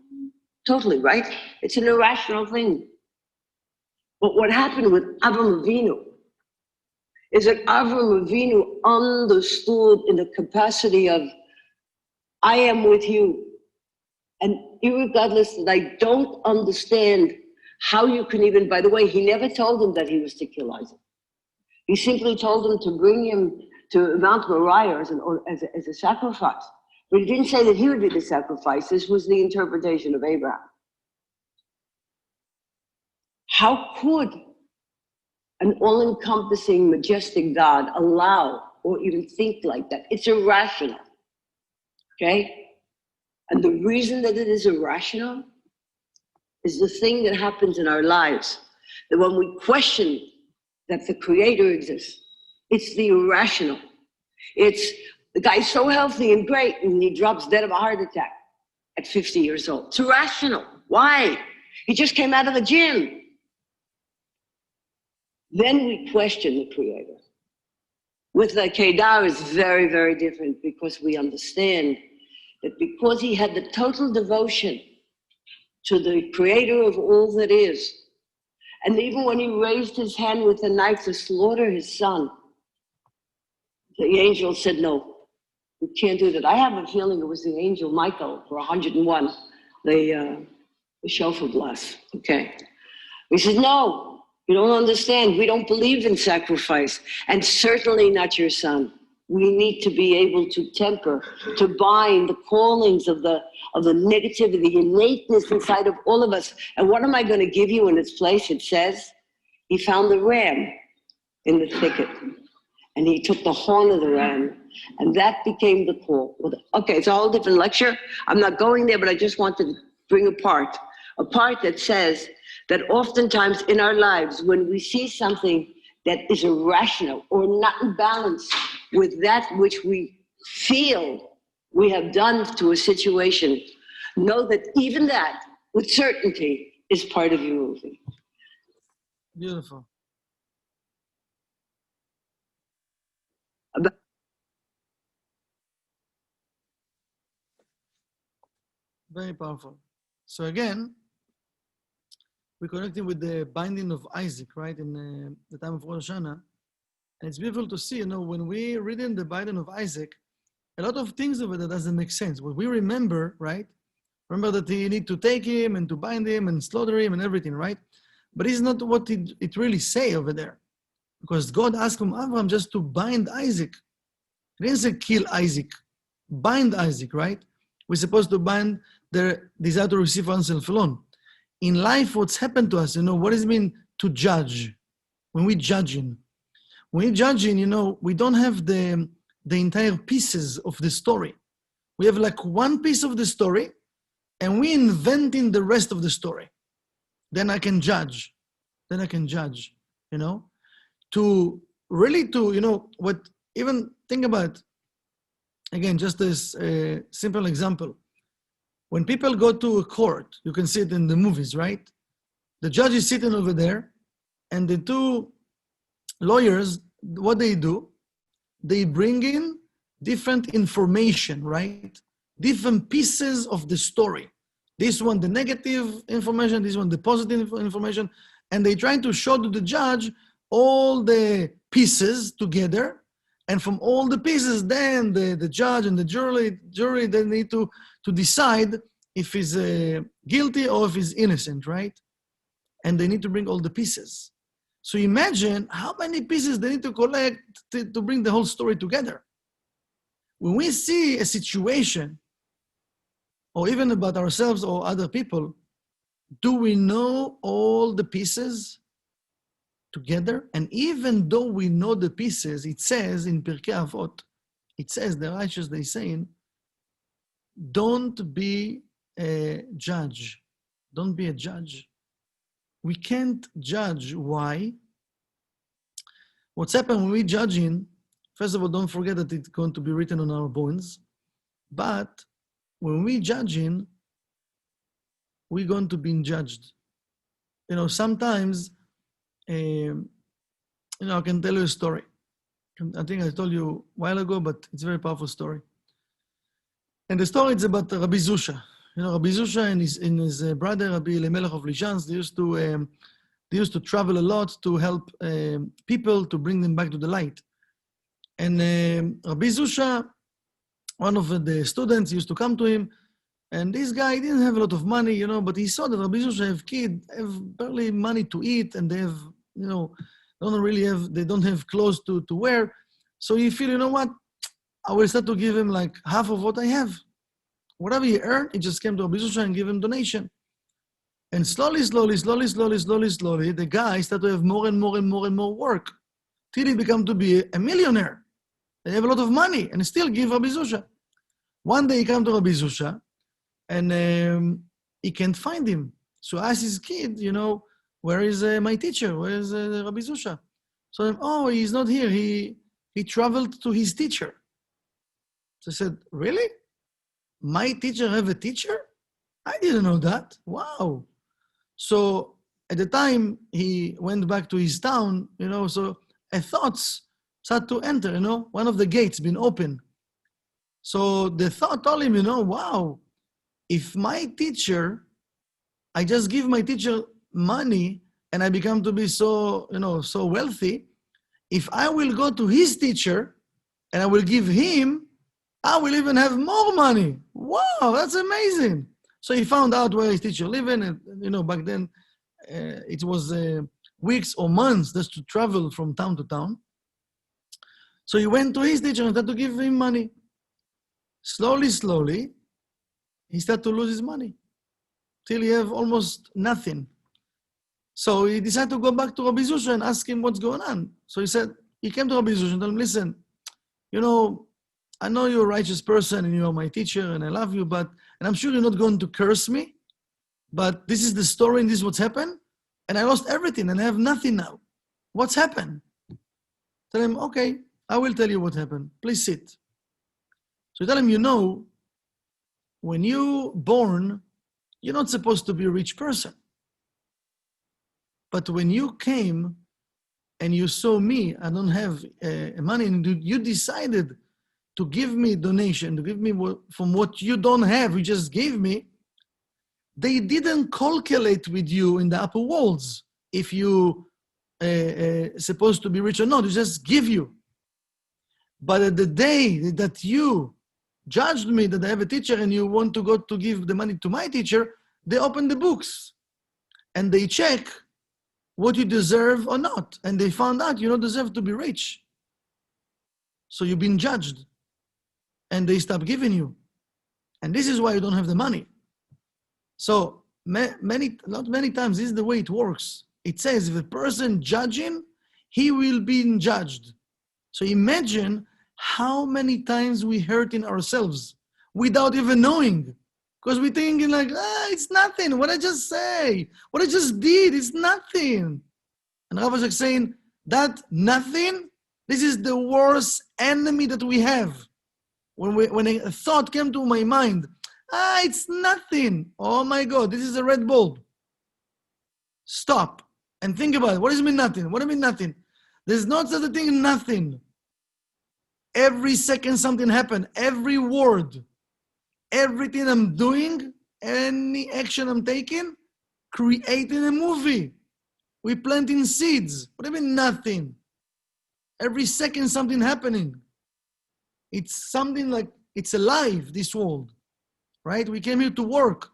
Totally, right? It's an irrational thing. But what happened with Avraham Avinu is that Avraham Avinu understood in the capacity of, I am with you. And irregardless that I don't understand how you can even, by the way, he never told him that he was to kill Isaac. He simply told him to bring him to Mount Moriah as a sacrifice. But he didn't say that he would be the sacrifice. This was the interpretation of Abraham. How could an all-encompassing, majestic God allow or even think like that? It's irrational, okay? And the reason that it is irrational is the thing that happens in our lives, that when we question that the Creator exists, it's the irrational. It's the guy's so healthy and great, and he drops dead of a heart attack at 50 years old. It's irrational. Why? He just came out of the gym. Then we question the Creator. With the Kedar, it's very, very different, because we understand that because he had the total devotion to the Creator of all that is, and even when he raised his hand with a knife to slaughter his son, the angel said, no, we can't do that. I have a feeling it was the angel Michael for 101, the shofar blast, okay? He said, no, you don't understand. We don't believe in sacrifice, and certainly not your son. We need to be able to temper, to bind the callings of the negativity, the innateness inside of all of us. And what am I going to give you in its place? It says, he found the ram in the thicket, and he took the horn of the ram, and that became the call. Okay, it's a whole different lecture. I'm not going there, but I just want to bring a part that says that oftentimes in our lives, when we see something that is irrational or not in balance with that which we feel we have done to a situation, know that even that, with certainty, is part of your movie. Beautiful. Very powerful. So again, we're connecting with the binding of Isaac, right, in the time of Rosh Hashanah. And it's beautiful to see, when we read in the binding of Isaac, a lot of things over there doesn't make sense. What we remember, right? Remember that you need to take him and to bind him and slaughter him and everything, right? But it's not what it really say over there. Because God asked from Abraham just to bind Isaac. He didn't say kill Isaac, bind Isaac, right? We're supposed to bind their desire to receive for oneself alone. In life, what's happened to us, what does it mean to judge? When we're judging, we don't have the entire pieces of the story. We have like one piece of the story, and we're inventing the rest of the story. Then I can judge. To really what, even think about, again, just this simple example. When people go to a court, you can see it in the movies, right? The judge is sitting over there, and the two lawyers, what they do, they bring in different information, right? Different pieces of the story. this one the negative information, this one the positive information, and they try to show to the judge all the pieces together, and from all the pieces, then the judge and the jury they need to decide if he's guilty or if he's innocent, right? And they need to bring all the pieces. So imagine how many pieces they need to collect to bring the whole story together. When we see a situation, or even about ourselves or other people, do we know all the pieces together? And even though we know the pieces, it says in Pirkei Avot, it says, the righteous, they saying, don't be a judge. Don't be a judge. We can't judge. Why? What's happened when we judging, first of all, don't forget that it's going to be written on our bones. But when we judging, we're going to be judged. You know, sometimes, I can tell you a story. I think I told you a while ago, but it's a very powerful story. And the story is about Rabbi Zusha. You know, Rabbi Zusha and his brother, Rabbi Elimelech of Lishans, they used to travel a lot to help people to bring them back to the light. And Rabbi Zusha, one of the students, used to come to him, and this guy didn't have a lot of money, you know, but he saw that Rabbi Zusha have barely money to eat, and they have, you know, they don't have clothes to wear. So he feel, you know what, I will start to give him like half of what I have. Whatever he earned, he just came to Rabbi Zusha and give him donation. And slowly, the guy started to have more and more work, till he became to be a millionaire. They have a lot of money, and still give Rabbi Zusha. One day he came to Rabbi Zusha, and he can't find him. So I asked his kid, you know, where is my teacher? Where is Rabbi Zusha? So, he's not here. He traveled to his teacher. So I said, really? My teacher have a teacher? I didn't know that. Wow. So at the time he went back to his town, you know, so a thoughts started to enter, you know, one of the gates been open. So the thought told him, you know, wow, if my teacher, I just give my teacher money and I become to be so, you know, so wealthy, if I will go to his teacher and I will give him, I will even have more money. Wow, that's amazing. So he found out where his teacher living, and you know, back then it was weeks or months just to travel from town to town. So he went to his teacher and started to give him money. Slowly, he started to lose his money till he have almost nothing. So he decided to go back to Rabbi Zusha and ask him what's going on. So he came to Rabbi Zusha and told him, listen, you know, I know you're a righteous person and you're my teacher and I love you, and I'm sure you're not going to curse me, but this is the story and this is what's happened, and I lost everything and I have nothing now. What's happened? Tell him, okay, I will tell you what happened. Please sit. So tell him, you know, when you're born, you're not supposed to be a rich person. But when you came and you saw me, I don't have money, and you decided to give me donation, to give me from what you don't have, you just gave me, they didn't calculate with you in the upper worlds if you supposed to be rich or not, they just give you. But at the day that you judged me that I have a teacher and you want to go to give the money to my teacher, they open the books and they check what you deserve or not. And they found out you don't deserve to be rich. So you've been judged. And they stop giving you. And this is why you don't have the money. So not many times, this is the way it works. It says if a person judging, he will be judged. So imagine how many times we hurt in ourselves without even knowing. Because we're thinking like, it's nothing. What I just say, what I just did, it's nothing. And Rav is saying, that nothing, this is the worst enemy that we have. When a thought came to my mind, it's nothing. Oh my God, this is a red bulb. Stop and think about it. What does it mean nothing? What do you mean nothing? There's not such a thing nothing. Every second something happened. Every word, everything I'm doing any action I'm taking, creating a movie. We're planting seeds. What do you mean nothing? Every second something happening. It's something like, it's alive, this world, right? We came here to work.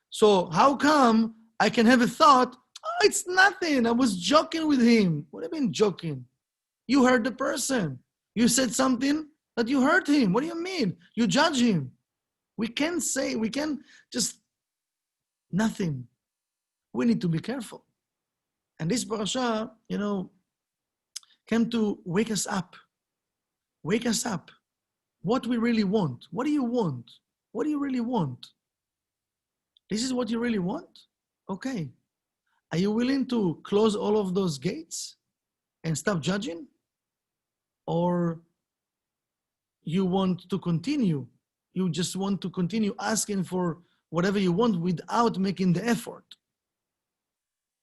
So how come I can have a thought, oh, it's nothing, I was joking with him. What do you mean joking? You hurt the person. You said something that you hurt him. What do you mean? You judge him. We can just, nothing. We need to be careful. And this parasha, came to wake us up. Wake us up. What we really want. What do you want? What do you really want? This is what you really want? Okay. Are you willing to close all of those gates and stop judging? Or you want to continue? You just want to continue asking for whatever you want without making the effort.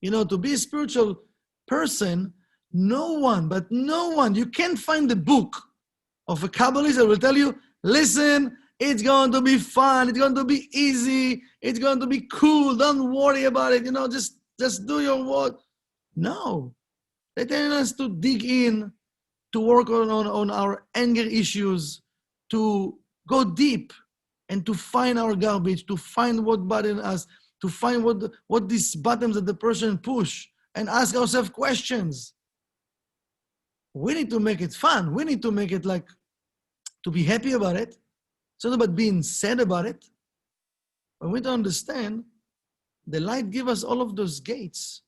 To be a spiritual person, no one, you can't find a book of a Kabbalist that will tell you, listen, it's going to be fun, it's going to be easy, it's going to be cool, don't worry about it, just do your work. No. They're telling us to dig in, to work on our anger issues, to go deep and to find our garbage, to find what bothers us, to find what these buttons that the person push, and ask ourselves questions. We need to make it fun. We need to make it like, to be happy about it. It's not about being sad about it. But we need to understand the light gives us all of those gates,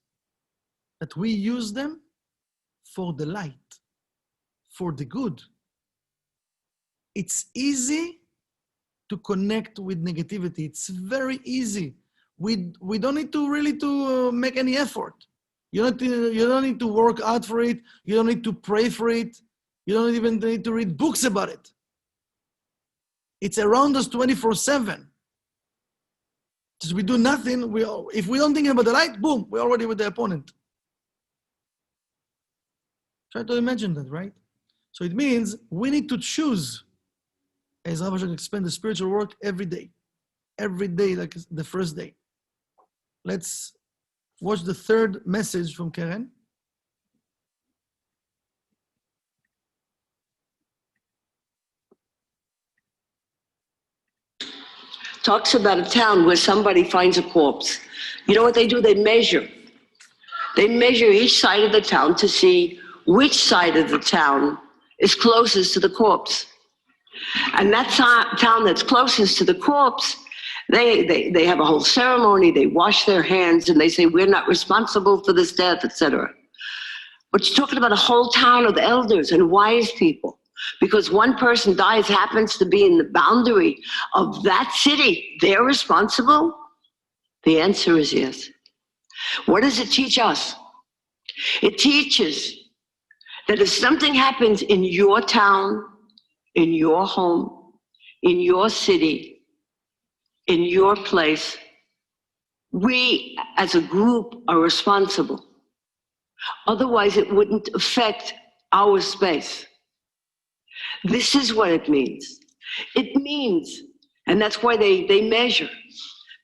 that we use them for the light, for the good. It's easy to connect with negativity. It's very easy. We don't need to really make any effort. You don't need to work hard for it. You don't need to pray for it. You don't even need to read books about it. It's around us 24/7. Just we do nothing. If we don't think about the light, boom, we're already with the opponent. Try to imagine that, right? So it means we need to choose, as Rabbi Shach explained, the spiritual work every day. Every day, like the first day. Let's watch the third message from Karen. Talks about a town where somebody finds a corpse. You know what they do? They measure. They measure each side of the town to see which side of the town is closest to the corpse. And that town that's closest to the corpse, they have a whole ceremony, they wash their hands, and they say, we're not responsible for this death, etc. But you're talking about a whole town of elders and wise people. Because one person dies, happens to be in the boundary of that city, they're responsible? The answer is yes. What does it teach us? It teaches that if something happens in your town, in your home, in your city, in your place, we as a group are responsible. Otherwise, it wouldn't affect our space. This is what it means. It means, and that's why they measure,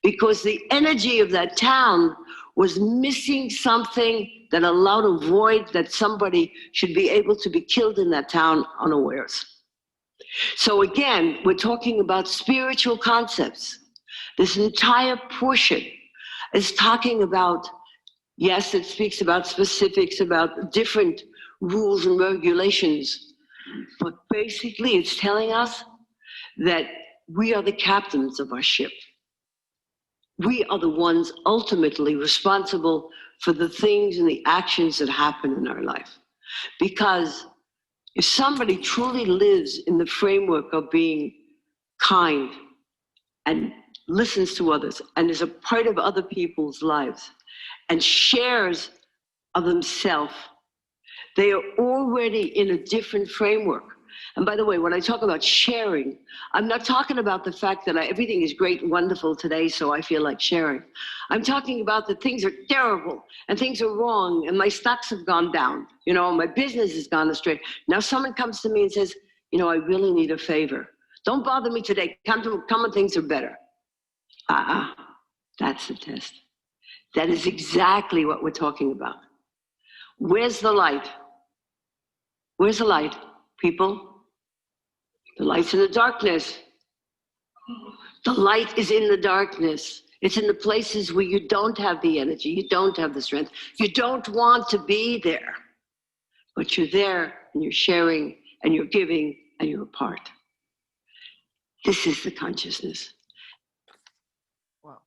because the energy of that town was missing something that allowed a void that somebody should be able to be killed in that town unawares. So again, we're talking about spiritual concepts. This entire portion is talking about, yes, it speaks about specifics, about different rules and regulations, but basically it's telling us that we are the captains of our ship. We are the ones ultimately responsible for the things and the actions that happen in our life. Because if somebody truly lives in the framework of being kind and listens to others and is a part of other people's lives and shares of themselves, they are already in a different framework. And by the way, when I talk about sharing, I'm not talking about the fact that everything is great and wonderful today, so I feel like sharing. I'm talking about that things are terrible and things are wrong and my stocks have gone down, my business has gone astray. Now someone comes to me and says, I really need a favor. Don't bother me today. Come when things are better. That's the test. That is exactly what we're talking about. Where's the light? Where's the light, people? The light's in the darkness. The light is in the darkness. It's in the places where you don't have the energy, you don't have the strength, you don't want to be there. But you're there and you're sharing and you're giving and you're a part. This is the consciousness. Wow.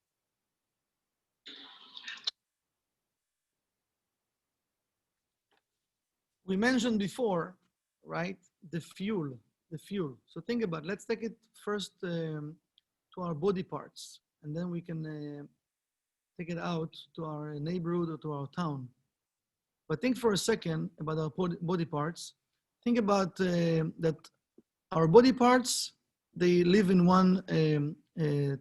We mentioned before, right, the fuel. So think about it. Let's take it first to our body parts, and then we can take it out to our neighborhood or to our town. But think for a second about our body parts. Think about that our body parts, they live in one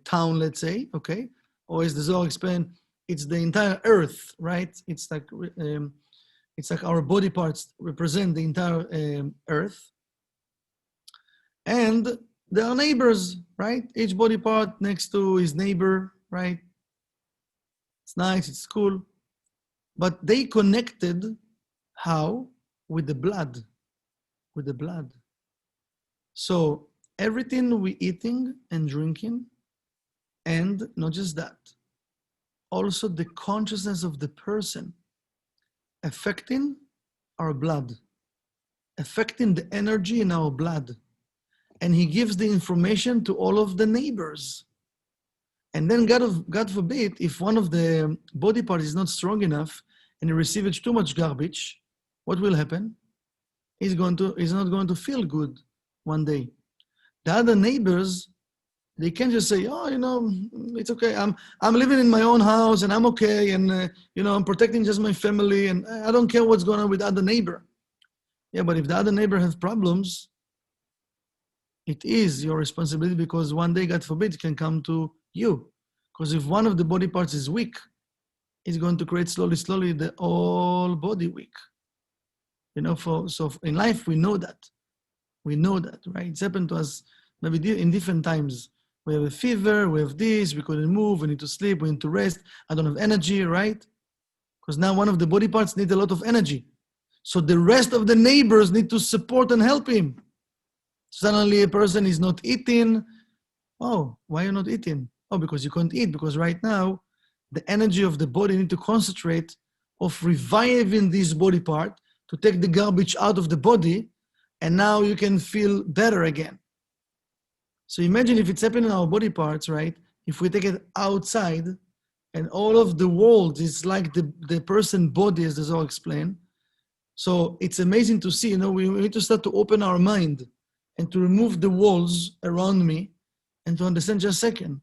town, let's say, okay? Or as the Zohar explained, it's the entire earth, right? It's like our body parts represent the entire earth. And there are neighbors, right? Each body part next to his neighbor, right? It's nice, it's cool. But they connected, how? With the blood. With the blood. So everything we eating and drinking, and not just that, also the consciousness of the person affecting our blood, affecting the energy in our blood. And he gives the information to all of the neighbors. And then God forbid, if one of the body parts is not strong enough and he receives too much garbage, what will happen? He's not going to feel good one day. The other neighbors, they can just say, oh, it's okay. I'm living in my own house and I'm okay. And, I'm protecting just my family and I don't care what's going on with the other neighbor. Yeah, but if the other neighbor has problems, it is your responsibility, because one day, God forbid, it can come to you. Because if one of the body parts is weak, it's going to create slowly the whole body weak. So in life, we know that. We know that, right? It's happened to us maybe in different times. We have a fever, we have this, we couldn't move, we need to sleep, we need to rest. I don't have energy, right? Because now one of the body parts needs a lot of energy. So the rest of the neighbors need to support and help him. Suddenly a person is not eating. Oh, why are you not eating? Oh, because you can't eat, because right now the energy of the body need to concentrate of reviving this body part to take the garbage out of the body, and now you can feel better again. So imagine if it's happening in our body parts, right? If we take it outside and all of the world is like the person body, as the Zohar explained. So it's amazing to see, we need to start to open our mind and to remove the walls around me and to understand just a second,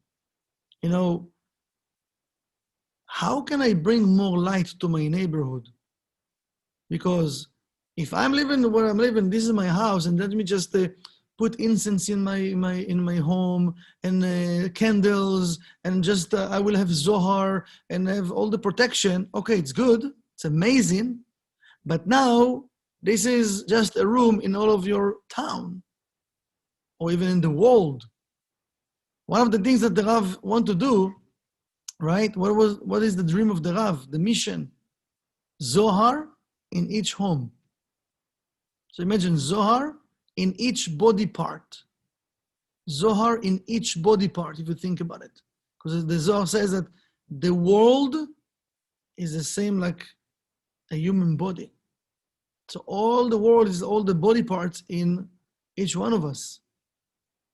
how can I bring more light to my neighborhood? Because if I'm living where I'm living, this is my house, and let me just put incense in my home and candles, and just I will have Zohar and have all the protection. Okay, it's good, it's amazing, but now this is just a room in all of your town, or even in the world. One of the things that the Rav want to do, right? What is the dream of the Rav, the mission? Zohar in each home. So imagine Zohar in each body part. Zohar in each body part, if you think about it. Because the Zohar says that the world is the same like a human body. So all the world is all the body parts in each one of us.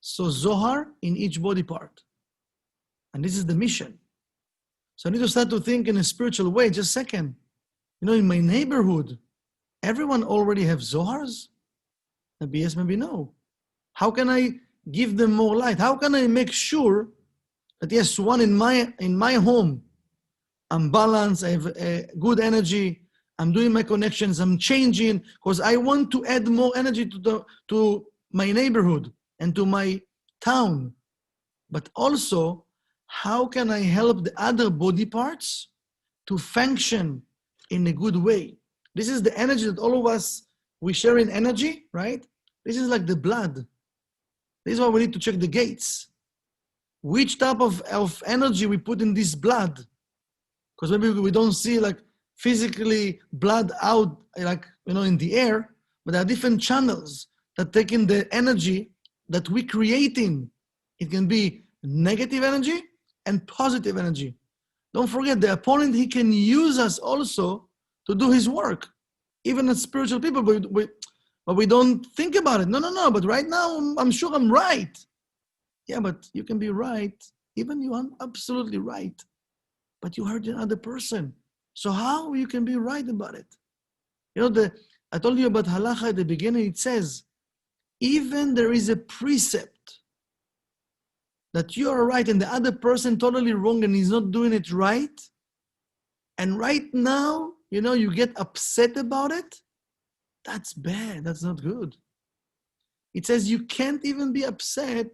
So Zohar in each body part. And this is the mission. So I need to start to think in a spiritual way. Just a second. In my neighborhood, everyone already have Zohars? Maybe yes, maybe no. How can I give them more light? How can I make sure that yes, one in my home, I'm balanced, I have good energy, I'm doing my connections, I'm changing, because I want to add more energy to my neighborhood and to my town. But also, how can I help the other body parts to function in a good way? This is the energy that all of us, we share in energy, right? This is like the blood. This is why we need to check the gates. which type of energy we put in this blood. Because maybe we don't see like physically blood out like, in the air, but there are different channels that take in the energy that we creating. It can be negative energy and positive energy. Don't forget, the opponent, he can use us also to do his work, even as spiritual people, but we don't think about it. No, but right now, I'm sure I'm right. Yeah, but you can be right, even you are absolutely right, but you hurt another person. So how you can be right about it? I told you about halacha at the beginning. It says, even there is a precept that you are right and the other person totally wrong and he's not doing it right, and right now, you get upset about it, that's bad, that's not good. It says you can't even be upset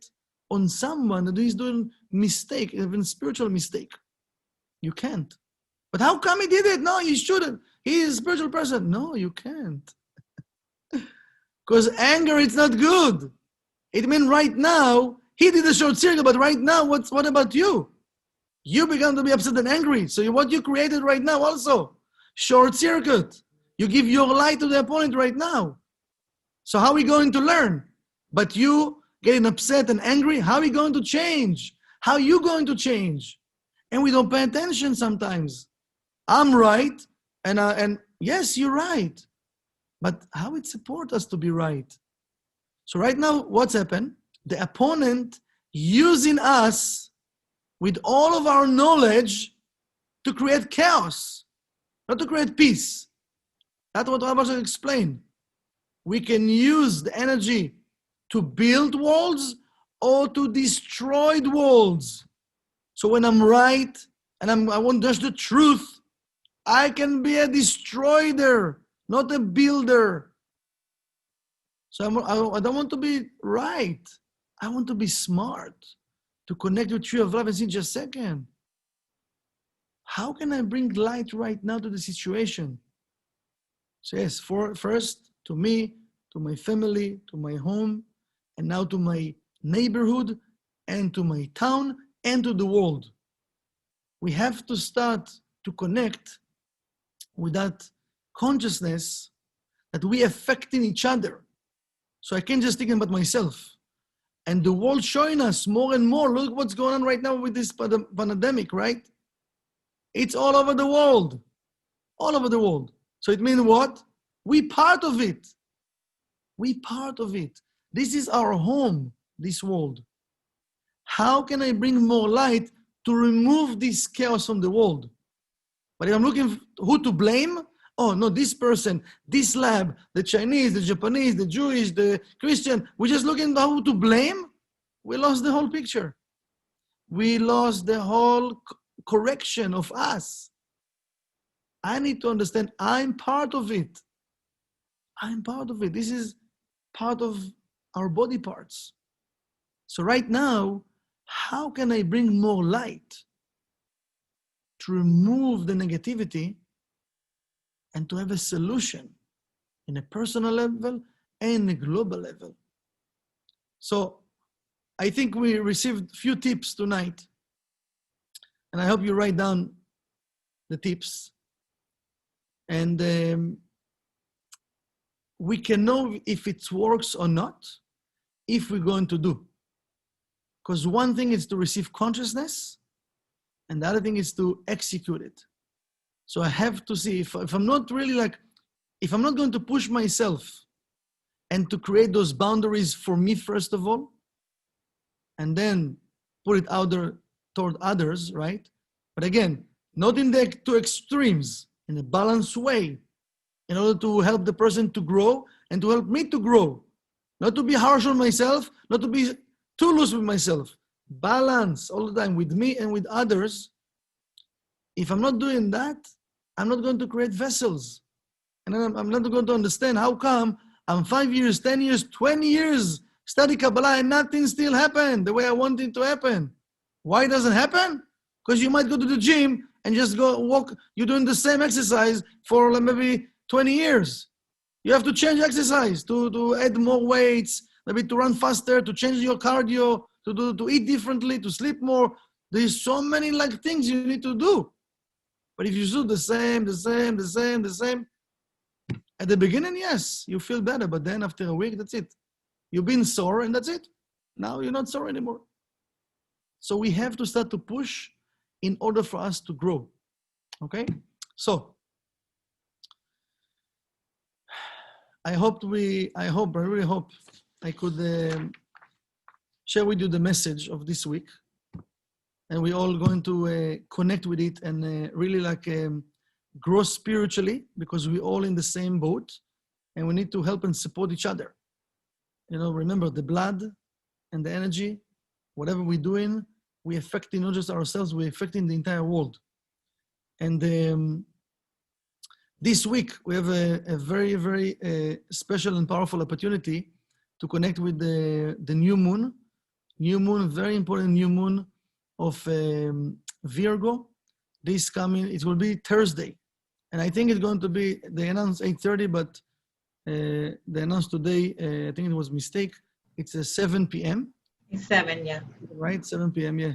on someone that is doing mistake, even spiritual mistake. You can't. But how come he did it? No, you shouldn't. He is a spiritual person. No, you can't. Because anger, it's not good. It means right now, he did a short circuit, but right now, what about you? You began to be upset and angry. So what you created right now also, short circuit. You give your light to the opponent right now. So how are we going to learn? But you getting upset and angry, how are we going to change? How are you going to change? And we don't pay attention sometimes. I'm right, and yes, you're right. But how it supports us to be right? So right now, what's happened? The opponent using us with all of our knowledge to create chaos, not to create peace. That's what Rabbi Shach explained. We can use the energy to build walls or to destroy walls. So when I'm right and I want just the truth, I can be a destroyer, not a builder. So I don't want to be right. I want to be smart, to connect with tree of love and see just a second. How can I bring light right now to the situation? So yes, first to me, to my family, to my home, and now to my neighborhood, and to my town, and to the world. We have to start to connect with that consciousness that we affecting each other. So I can't just think about myself. And the world showing us more and more, look what's going on right now with this pandemic, right? It's all over the world. All over the world. So it means what? We part of it. We part of it. This is our home, this world. How can I bring more light to remove this chaos from the world? But if I'm looking who to blame, oh no, this person, this lab, the Chinese, the Japanese, the Jewish, the Christian, we're just looking at who to blame, we lost the whole picture. We lost the whole correction of us. I need to understand I'm part of it. I'm part of it. This is part of our body parts. So right now, how can I bring more light to remove the negativity and to have a solution in a personal level and a global level? So I think we received a few tips tonight, and I hope you write down the tips. And we can know if it works or not if we're going to do. Because one thing is to receive consciousness, and the other thing is to execute it. So I have to see if I'm not really if I'm not going to push myself and to create those boundaries for me first of all, and then put it out there toward others, right? But again, not in the two extremes, in a balanced way, in order to help the person to grow and to help me to grow. Not to be harsh on myself, not to be too loose with myself. Balance all the time with me and with others. If I'm not doing that, I'm not going to create vessels. And I'm not going to understand how come I'm 5 years, 10 years, 20 years study Kabbalah and nothing still happened the way I want it to happen. Why doesn't it happen? Because you might go to the gym and just go walk. You're doing the same exercise for maybe 20 years. You have to change exercise to add more weights, maybe to run faster, to change your cardio, to eat differently, to sleep more. There's so many like things you need to do. But if you do the same, at the beginning, yes, you feel better, but then after a week, that's it. You've been sore and that's it. Now you're not sore anymore. So we have to start to push in order for us to grow, okay? So, I really hope I could share with you the message of this week. And we're all going to connect with it and really like grow spiritually, because we're all in the same boat and we need to help and support each other. You know, remember the blood and the energy, whatever we're doing, we're affecting not just ourselves, we're affecting the entire world. And this week, we have a very, very special and powerful opportunity to connect with the new moon. New moon, very important new moon of Virgo. This coming, it will be Thursday. And I think it's going to be, they announced 8:30, but they announced today, I think it was a mistake. It's 7 p.m. It's 7, yeah. Right, 7 p.m., yeah.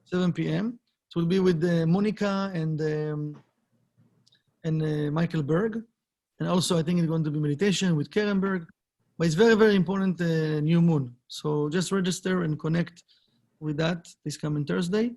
7 p.m. It will be with Monica and Michael Berg. And also, I think it's going to be meditation with Karen Berg. But it's very, very important new moon. So just register and connect with that this coming Thursday.